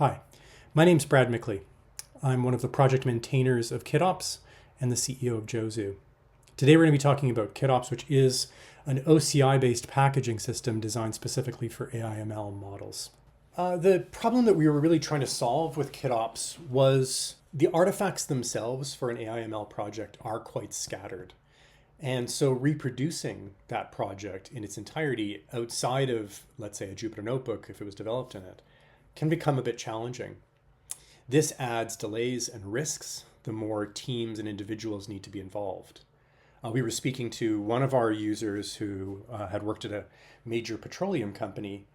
Hi, my name's Brad Mickley. I'm one of the project maintainers of KitOps and the CEO of Jozu. Today we're going to be talking about KitOps, which is an OCI-based packaging system designed specifically for AI/ML models. The problem that we were really trying to solve with KitOps was the artifacts themselves for an AI/ML project are quite scattered. And so reproducing that project in its entirety outside of, let's say, a Jupyter notebook, if it was developed in it, can become a bit challenging. This adds delays and risks the more teams and individuals need to be involved. We were speaking to one of our users who had worked at a major petroleum company,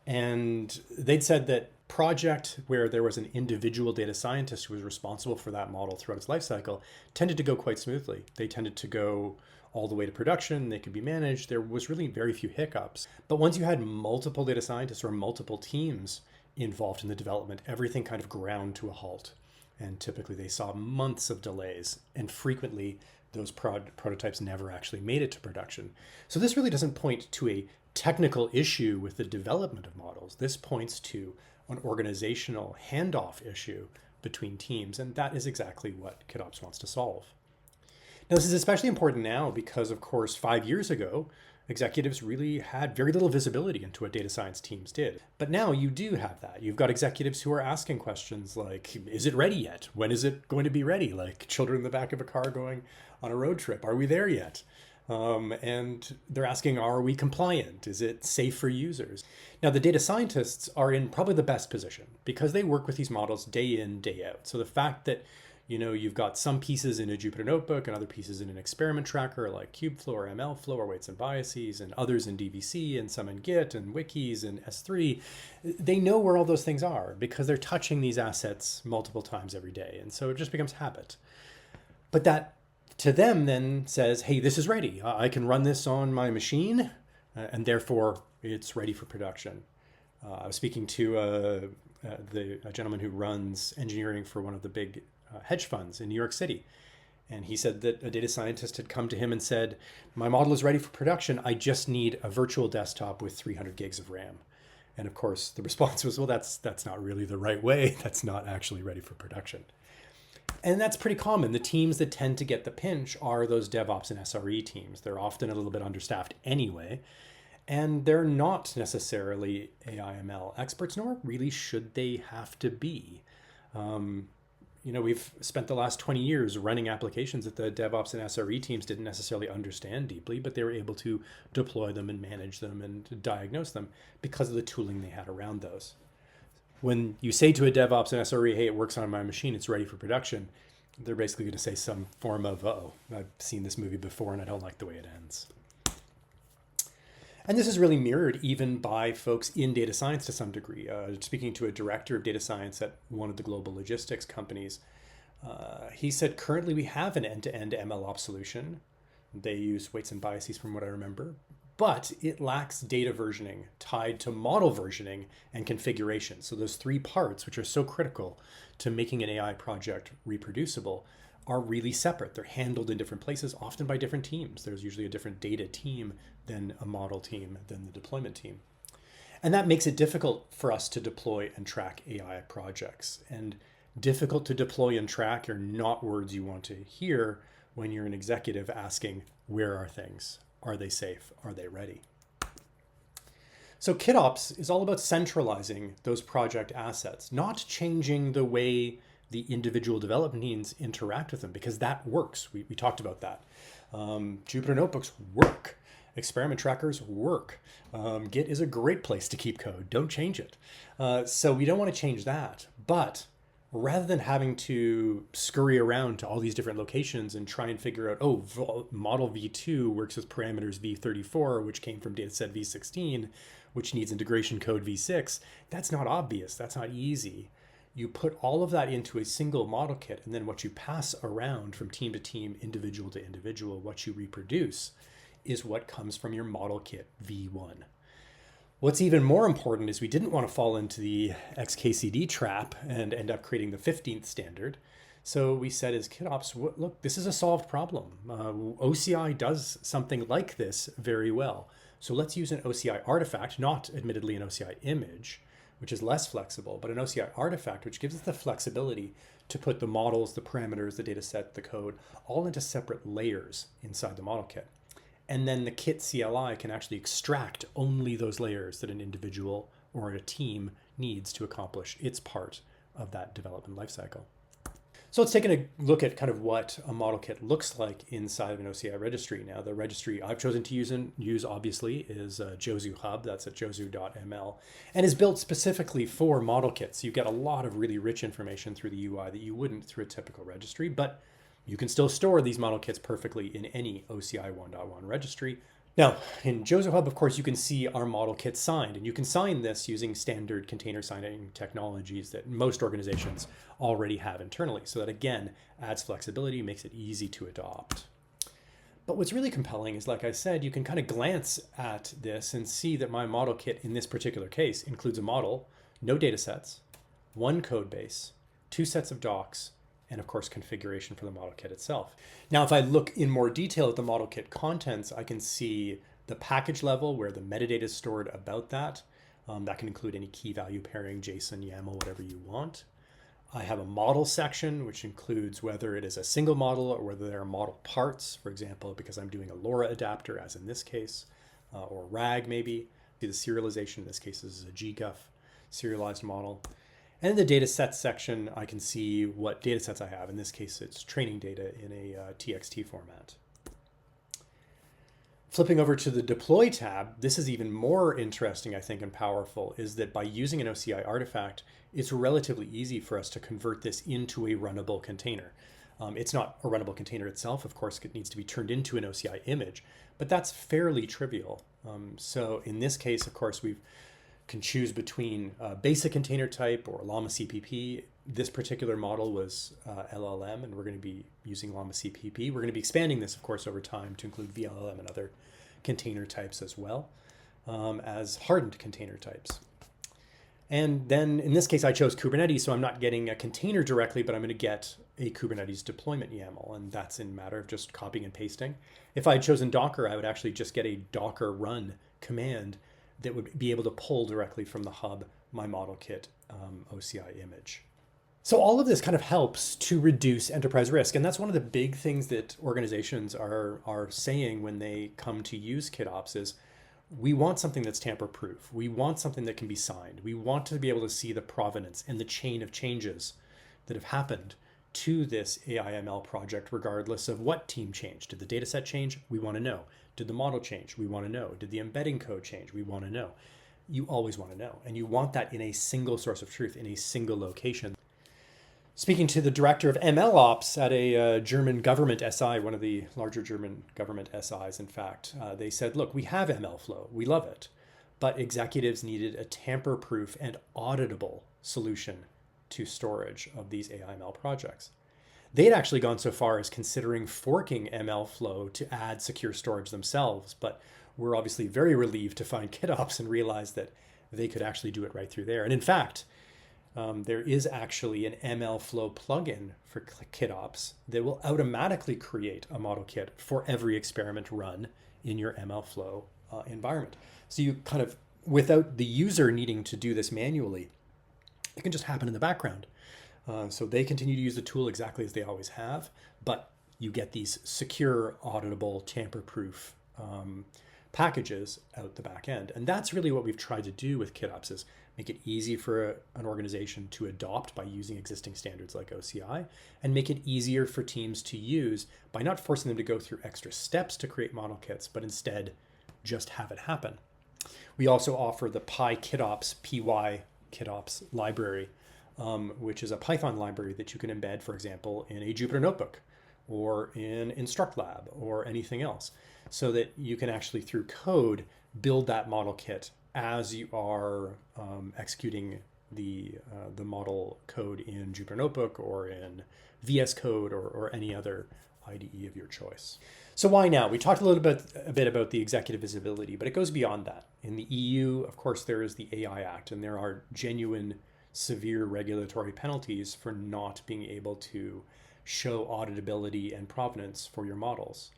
and they'd said that project where there was an individual data scientist who was responsible for that model throughout its lifecycle tended to go quite smoothly. They tended to go all the way to production, they could be managed. There was really very few hiccups. But once you had multiple data scientists or multiple teams involved in the development, everything kind of ground to a halt. And typically they saw months of delays, and frequently those prototypes never actually made it to production. So this really doesn't point to a technical issue with the development of models. This points to an organizational handoff issue between teams, and that is exactly what KitOps wants to solve. Now, this is especially important now because, of course, 5 years ago, executives really had very little visibility into what data science teams did. But now you do have that. You've got executives who are asking questions like, is it ready yet? When is it going to be ready? Like children in the back of a car going on a road trip. Are we there yet? And they're asking, are we compliant? Is it safe for users? Now, the data scientists are in probably the best position because they work with these models day in, day out. So the fact that you've got some pieces in a Jupyter notebook and other pieces in an experiment tracker like Kubeflow or MLflow or weights and biases, and others in DVC and some in Git and wikis and S3, they know where all those things are because they're touching these assets multiple times every day. And so it just becomes habit. But that to them then says, hey, this is ready. I can run this on my machine and therefore it's ready for production. I was speaking to a gentleman who runs engineering for one of the big hedge funds in New York City. And he said that a data scientist had come to him and said, my model is ready for production. I just need a virtual desktop with 300 gigs of RAM. And of course, the response was, well, that's not really the right way. That's not actually ready for production. And that's pretty common. The teams that tend to get the pinch are those DevOps and SRE teams. They're often a little bit understaffed anyway. And they're not necessarily AI/ML experts, nor really should they have to be. We've spent the last 20 years running applications that the DevOps and SRE teams didn't necessarily understand deeply, but they were able to deploy them and manage them and diagnose them because of the tooling they had around those. When you say to a DevOps and SRE, hey, it works on my machine, it's ready for production, they're basically going to say some form of, I've seen this movie before and I don't like the way it ends. And this is really mirrored even by folks in data science to some degree. Speaking to a director of data science at one of the global logistics companies, he said, currently we have an end-to-end MLOps solution. They use weights and biases from what I remember, but it lacks data versioning tied to model versioning and configuration. So those three parts, which are so critical to making an AI project reproducible, are really separate. They're handled in different places, often by different teams. There's usually a different data team than a model team, than the deployment team. And that makes it difficult for us to deploy and track AI projects. And difficult to deploy and track are not words you want to hear when you're an executive asking, where are things? Are they safe? Are they ready? So KitOps is all about centralizing those project assets, not changing the way the individual development teams interact with them, because that works. We talked about that. Jupyter notebooks work. Experiment trackers work. Git is a great place to keep code. Don't change it. So we don't want to change that. But rather than having to scurry around to all these different locations and try and figure out, model v2 works with parameters v34, which came from dataset v16, which needs integration code v6, that's not obvious. That's not easy. You put all of that into a single model kit, and then what you pass around from team to team, individual to individual, what you reproduce is what comes from your model kit v1. What's even more important is we didn't want to fall into the XKCD trap and end up creating the 15th standard. So we said as KitOps, look, this is a solved problem. OCI does something like this very well. So let's use an OCI artifact, not admittedly an OCI image. which is less flexible, but an OCI artifact, which gives us the flexibility to put the models, the parameters, the data set, the code, all into separate layers inside the model kit. And then the Kit CLI can actually extract only those layers that an individual or a team needs to accomplish its part of that development lifecycle. So let's take a look at kind of what a model kit looks like inside of an OCI registry. Now, the registry I've chosen to use obviously is Josu Hub. That's at josu.ml, and is built specifically for model kits. You get a lot of really rich information through the UI that you wouldn't through a typical registry, but you can still store these model kits perfectly in any OCI 1.1 registry. Now, in Josu Hub, of course, you can see our model kit signed, and you can sign this using standard container signing technologies that most organizations already have internally. So that, again, adds flexibility, makes it easy to adopt. But what's really compelling is, like I said, you can kind of glance at this and see that my model kit in this particular case includes a model, no data sets, one code base, 2 sets of docs, and of course configuration for the model kit itself. Now, if I look in more detail at the model kit contents, I can see the package level where the metadata is stored about that. That can include any key value pairing, JSON, YAML, whatever you want. I have a model section, which includes whether it is a single model or whether there are model parts, for example, because I'm doing a LoRa adapter, as in this case, or RAG maybe. The serialization in this case is a GGUF serialized model. And in the data sets section, I can see what data sets I have. In this case, it's training data in a TXT format. Flipping over to the deploy tab, this is even more interesting, I think, and powerful, is that by using an OCI artifact, it's relatively easy for us to convert this into a runnable container. It's not a runnable container itself. Of course, it needs to be turned into an OCI image, but that's fairly trivial. So in this case, of course, we can choose between basic container type or Llama CPP. This particular model was LLM, and we're going to be using Llama CPP. We're going to be expanding this, of course, over time to include VLLM and other container types as well as hardened container types. And then in this case, I chose Kubernetes, so I'm not getting a container directly, but I'm going to get a Kubernetes deployment YAML, and that's in a matter of just copying and pasting. If I had chosen Docker, I would actually just get a Docker run command that would be able to pull directly from the hub my model kit OCI image. So all of this kind of helps to reduce enterprise risk. And that's one of the big things that organizations are saying when they come to use KitOps is, we want something that's tamper-proof. We want something that can be signed. We want to be able to see the provenance and the chain of changes that have happened to this AI/ML project, regardless of what team changed. Did the data set change? We want to know. Did the model change? We want to know. Did the embedding code change? We want to know. You always want to know. And you want that in a single source of truth, in a single location. Speaking to the director of ML Ops at a German government SI, one of the larger German government SIs, in fact, they said, look, we have ML flow. We love it. But executives needed a tamper-proof and auditable solution to storage of these AI/ML projects. They had actually gone so far as considering forking ML flow to add secure storage themselves, but we're obviously very relieved to find KitOps and realize that they could actually do it right through there. And in fact, there is actually an ML flow plugin for KitOps that will automatically create a model kit for every experiment run in your ML flow environment. So you kind of, without the user needing to do this manually, it can just happen in the background. So they continue to use the tool exactly as they always have, but you get these secure, auditable, tamper-proof packages out the back end. And that's really what we've tried to do with KitOps, is make it easy for an organization to adopt by using existing standards like OCI, and make it easier for teams to use by not forcing them to go through extra steps to create model kits, but instead just have it happen. We also offer the PyKitOps, PyKitOps library, which is a Python library that you can embed, for example, in a Jupyter Notebook or in InstructLab or anything else, so that you can actually, through code, build that model kit as you are executing the model code in Jupyter Notebook or in VS Code or any other IDE of your choice. So why now? We talked a bit about the executive visibility, but it goes beyond that. In the EU, of course, there is the AI Act, and there are genuine severe regulatory penalties for not being able to show auditability and provenance for your models.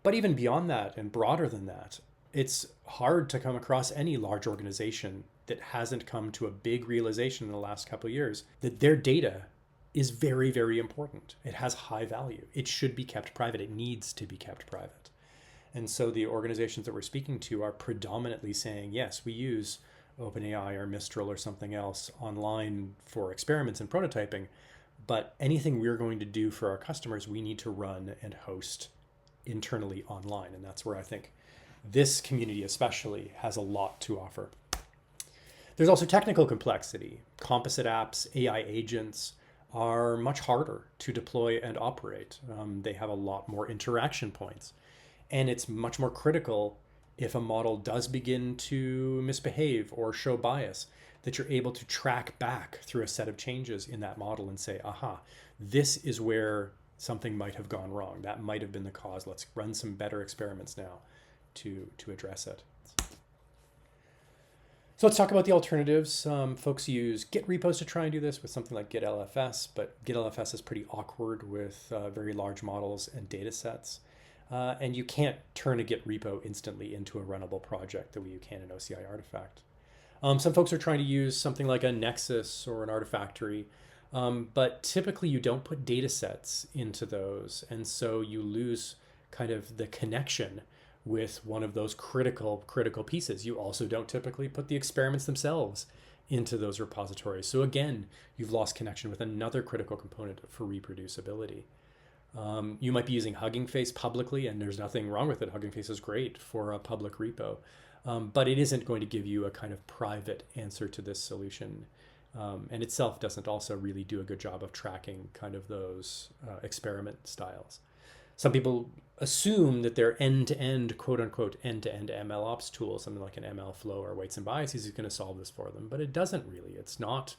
But even beyond that and broader than that, it's hard to come across any large organization that hasn't come to a big realization in the last couple of years that their data is very, very important. It has high value. It should be kept private. It needs to be kept private. And so the organizations that we're speaking to are predominantly saying, yes, we use OpenAI or Mistral or something else online for experiments and prototyping, but anything we're going to do for our customers, we need to run and host internally online. And that's where I think this community especially has a lot to offer. There's also technical complexity. Composite apps, AI agents are much harder to deploy and operate. They have a lot more interaction points. And it's much more critical if a model does begin to misbehave or show bias, that you're able to track back through a set of changes in that model and say, aha, this is where something might have gone wrong. That might have been the cause. Let's run some better experiments now to address it. So let's talk about the alternatives. Folks use Git repos to try and do this with something like Git LFS, but Git LFS is pretty awkward with very large models and data sets. And you can't turn a Git repo instantly into a runnable project the way you can an OCI artifact. Some folks are trying to use something like a Nexus or an Artifactory, but typically you don't put data sets into those. And so you lose kind of the connection with one of those critical pieces. You also don't typically put the experiments themselves into those repositories. So again, you've lost connection with another critical component for reproducibility. You might be using Hugging Face publicly, and there's nothing wrong with it. Hugging Face is great for a public repo, but it isn't going to give you a kind of private answer to this solution. And itself doesn't also really do a good job of tracking kind of those experiment styles. Some people assume that their end-to-end, quote-unquote, end-to-end MLOps tool, something like an ML flow or weights and biases, is going to solve this for them, but it doesn't really. It's not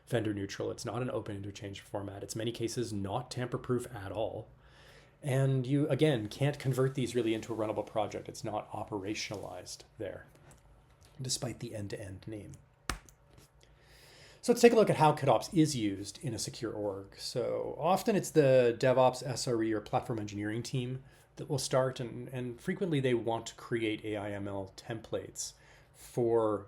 vendor neutral. It's not an open interchange format. It's in many cases not tamper-proof at all. And you, again, can't convert these really into a runnable project. It's not operationalized there, despite the end-to-end name. So let's take a look at how KitOps is used in a secure org. So often it's the DevOps, SRE, or platform engineering team that will start, and frequently they want to create AI/ML templates for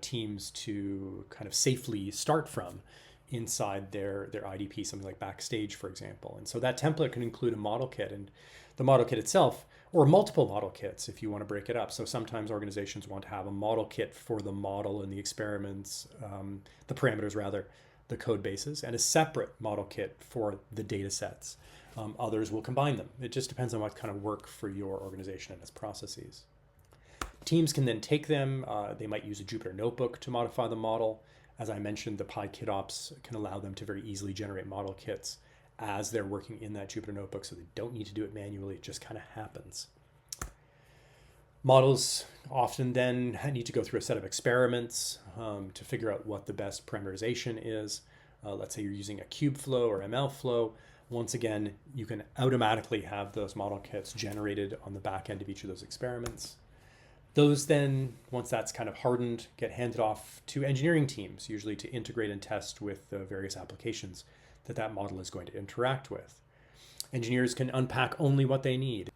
teams to kind of safely start from inside their IDP, something like Backstage, for example. And so that template can include a model kit, and the model kit itself, or multiple model kits if you want to break it up. So sometimes organizations want to have a model kit for the model and the experiments, the parameters rather, the code bases, and a separate model kit for the data sets. Others will combine them. It just depends on what kind of work for your organization and its processes. Teams can then take them. They might use a Jupyter notebook to modify the model. As I mentioned, the PyKitOps can allow them to very easily generate model kits as they're working in that Jupyter notebook, so they don't need to do it manually. It just kind of happens. Models often then need to go through a set of experiments to figure out what the best parameterization is. Let's say you're using a Kubeflow or MLflow. Once again, you can automatically have those model kits generated on the back end of each of those experiments. Those then, once that's kind of hardened, get handed off to engineering teams, usually to integrate and test with the various applications that model is going to interact with. Engineers can unpack only what they need.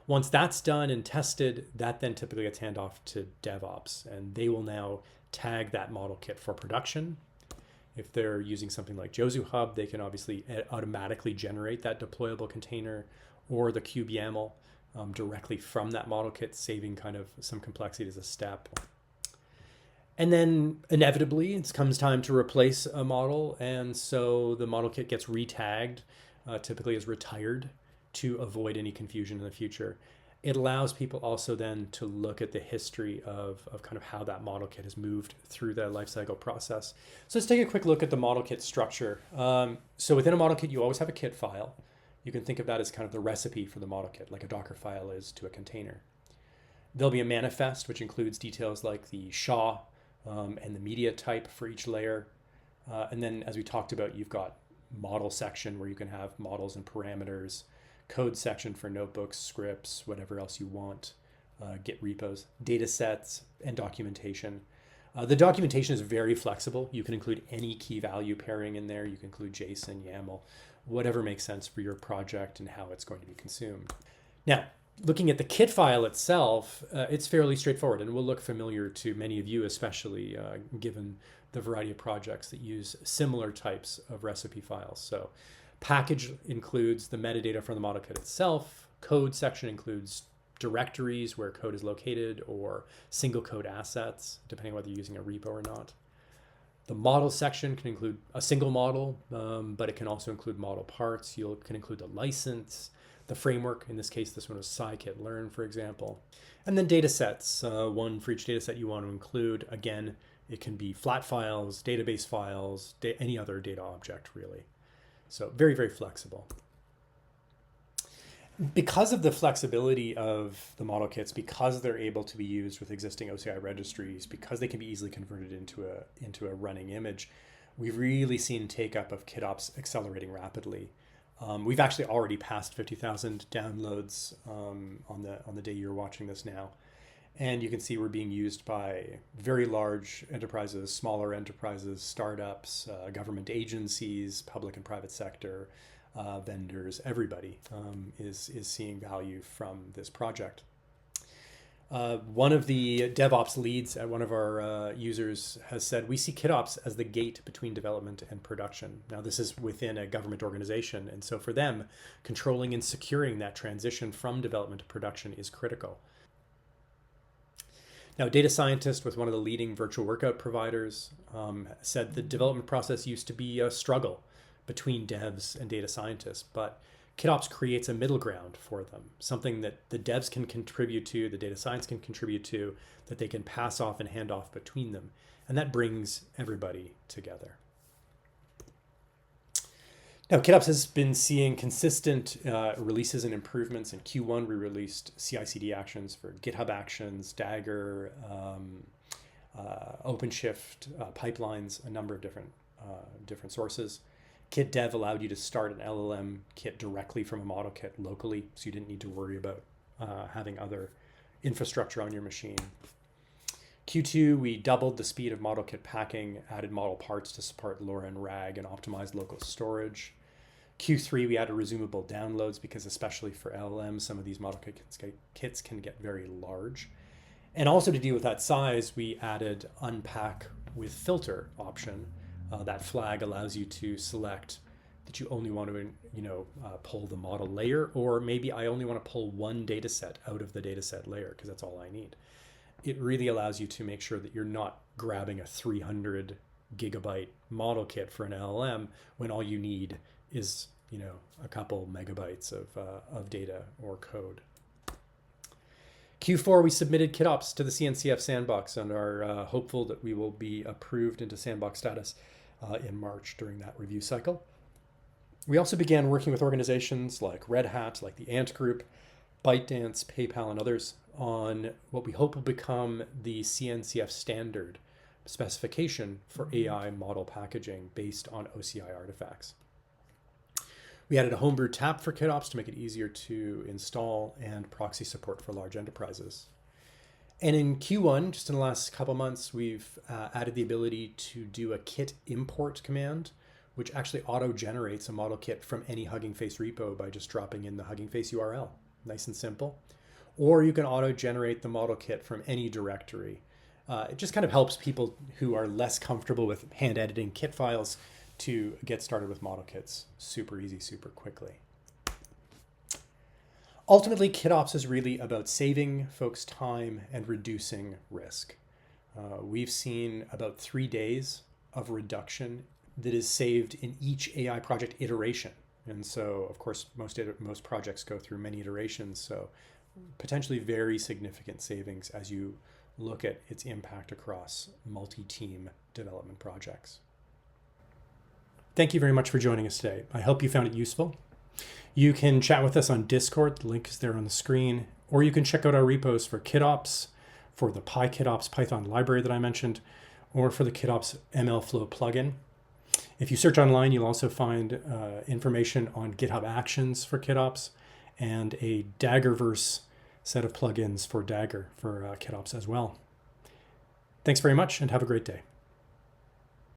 Once that's done and tested, that then typically gets handed off to DevOps, and they will now tag that model kit for production. If they're using something like Josu Hub, they can obviously automatically generate that deployable container or the kubeyaml directly from that model kit, saving kind of some complexity as a step. And then inevitably it comes time to replace a model, and so the model kit gets retagged, typically as retired, to avoid any confusion in the future. It allows people also then to look at the history of kind of how that model kit has moved through the lifecycle process. So let's take a quick look at the model kit structure. So within a model kit, you always have a kit file. You can think of that as kind of the recipe for the model kit, like a Docker file is to a container. There'll be a manifest, which includes details like the SHA and the media type for each layer. And then, as we talked about, you've got model section where you can have models and parameters, code section for notebooks, scripts, whatever else you want, Git repos, data sets, and documentation. The documentation is very flexible. You can include any key value pairing in there. You can include JSON, YAML, whatever makes sense for your project and how it's going to be consumed. Now, Looking at the Kitfile itself, it's fairly straightforward and will look familiar to many of you, especially given the variety of projects that use similar types of recipe files. So package includes the metadata from the ModelKit itself. Code section includes directories where code is located or single code assets, depending on whether you're using a repo or not. The model section can include a single model, but it can also include model parts. You can include the license, the framework. In this case, this one was scikit-learn, for example. And then data sets, one for each data set you want to include. Again, it can be flat files, database files, any other data object, really. So very, very flexible. Because of the flexibility of the model kits, because they're able to be used with existing OCI registries, because they can be easily converted into a running image, we've really seen take up of KitOps accelerating rapidly. We've actually already passed 50,000 downloads on the day you're watching this now. And you can see we're being used by very large enterprises, smaller enterprises, startups, government agencies, public and private sector, vendors. Everybody is seeing value from this project. One of the DevOps leads at one of our users has said, we see KitOps as the gate between development and production. Now, this is within a government organization. And so for them, controlling and securing that transition from development to production is critical. Now, a data scientist with one of the leading virtual workout providers said the development process used to be a struggle between devs and data scientists, but KitOps creates a middle ground for them, something that the devs can contribute to, the data science can contribute to, that they can pass off and hand off between them. And that brings everybody together. Now, KitOps has been seeing consistent releases and improvements. In Q1, we released CI/CD actions for GitHub Actions, Dagger, OpenShift, pipelines, a number of different sources. KitDev allowed you to start an LLM kit directly from a ModelKit locally, so you didn't need to worry about having other infrastructure on your machine. Q2, we doubled the speed of ModelKit packing, added model parts to support LoRa and RAG, and optimized local storage. Q3, we added resumable downloads because especially for LLMs, some of these ModelKit kits can get very large. And also to deal with that size, we added unpack with filter option. That flag allows you to select that you only want to, pull the model layer, or maybe I only want to pull one data set out of the data set layer because that's all I need. It really allows you to make sure that you're not grabbing a 300 gigabyte model kit for an LLM when all you need is, a couple megabytes of data or code. Q4, we submitted KitOps to the CNCF sandbox and are hopeful that we will be approved into sandbox status in March during that review cycle. We also began working with organizations like Red Hat, like the Ant Group, ByteDance, PayPal, and others on what we hope will become the CNCF standard specification for AI model packaging based on OCI artifacts. We added a homebrew tap for KitOps to make it easier to install and proxy support for large enterprises. And in Q1, just in the last couple months, we've added the ability to do a kit import command, which actually auto-generates a model kit from any Hugging Face repo by just dropping in the Hugging Face URL. Nice and simple. Or you can auto-generate the model kit from any directory. It just kind of helps people who are less comfortable with hand editing kit files to get started with model kits super easy, super quickly. Ultimately, KitOps is really about saving folks time and reducing risk. We've seen about 3 days of reduction that is saved in each AI project iteration. And so, of course, most projects go through many iterations. So potentially very significant savings as you look at its impact across multi-team development projects. Thank you very much for joining us today. I hope you found it useful. You can chat with us on Discord. The link is there on the screen. Or you can check out our repos for KitOps, for the PyKitOps Python library that I mentioned, or for the KitOps MLflow plugin. If you search online, you'll also find information on GitHub Actions for KitOps and a Daggerverse set of plugins for Dagger for KitOps as well. Thanks very much and have a great day.